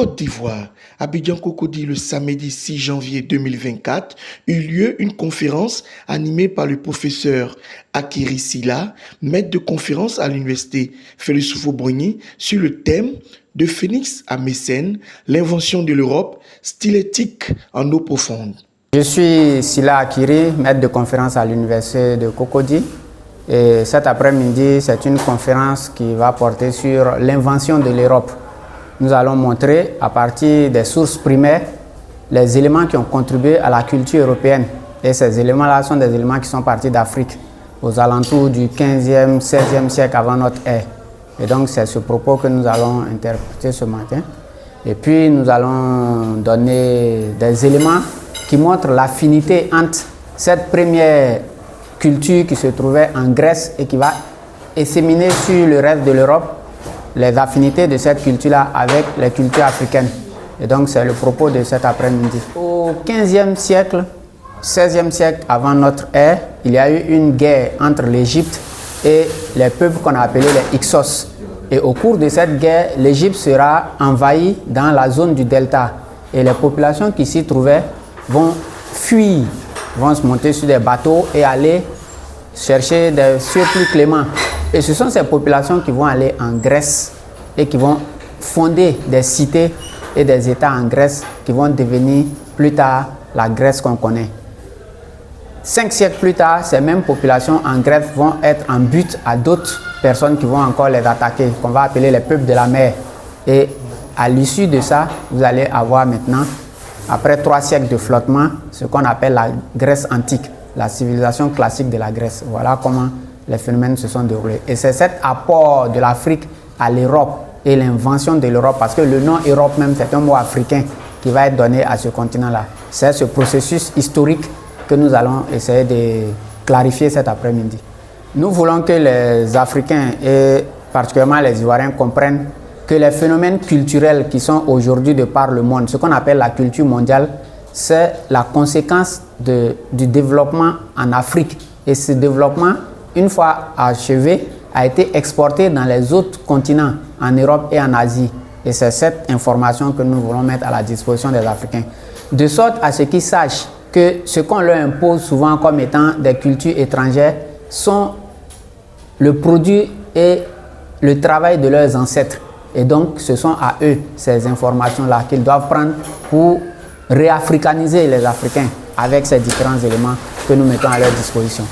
Côte d'Ivoire, Abidjan Cocody, le samedi 6 janvier 2024, eut lieu une conférence animée par le professeur Akiri Silla, maître de conférence à l'université Félix Houphouët-Boigny, sur le thème de Phénix à Mécène, l'invention de l'Europe, stylétique en eau profonde. Je suis Silla Akiri, maître de conférence à l'université de Cocody. Et cet après-midi, c'est une conférence qui va porter sur l'invention de l'Europe. Nous allons montrer à partir des sources primaires les éléments qui ont contribué à la culture européenne. Et ces éléments-là sont des éléments qui sont partis d'Afrique, aux alentours du 15e, 16e siècle avant notre ère. Et donc c'est ce propos que nous allons interpréter ce matin. Et puis nous allons donner des éléments qui montrent l'affinité entre cette première culture qui se trouvait en Grèce et qui va éséminer sur le reste de l'Europe, les affinités de cette culture-là avec les cultures africaines. Et donc c'est le propos de cet après-midi. Au 15e siècle, 16e siècle avant notre ère, il y a eu une guerre entre l'Égypte et les peuples qu'on a appelés les Hyksos. Et au cours de cette guerre, l'Égypte sera envahie dans la zone du delta. Et les populations qui s'y trouvaient vont fuir, vont se monter sur des bateaux et aller chercher des cieux plus cléments. Et ce sont ces populations qui vont aller en Grèce et qui vont fonder des cités et des États en Grèce qui vont devenir plus tard la Grèce qu'on connaît. 5 siècles plus tard, ces mêmes populations en Grèce vont être en but à d'autres personnes qui vont encore les attaquer, qu'on va appeler les peuples de la mer. Et à l'issue de ça, vous allez avoir maintenant, après 3 siècles de flottement, ce qu'on appelle la Grèce antique, la civilisation classique de la Grèce. Voilà comment les phénomènes se sont déroulés. Et c'est cet apport de l'Afrique à l'Europe et l'invention de l'Europe, parce que le nom Europe même, c'est un mot africain qui va être donné à ce continent-là. C'est ce processus historique que nous allons essayer de clarifier cet après-midi. Nous voulons que les Africains et particulièrement les Ivoiriens comprennent que les phénomènes culturels qui sont aujourd'hui de par le monde, ce qu'on appelle la culture mondiale, c'est la conséquence du développement en Afrique. Et ce développement, une fois achevé, a été exporté dans les autres continents, en Europe et en Asie. Et c'est cette information que nous voulons mettre à la disposition des Africains. De sorte à ce qu'ils sachent que ce qu'on leur impose souvent comme étant des cultures étrangères sont le produit et le travail de leurs ancêtres. Et donc, ce sont à eux, ces informations-là, qu'ils doivent prendre pour réafricaniser les Africains avec ces différents éléments que nous mettons à leur disposition.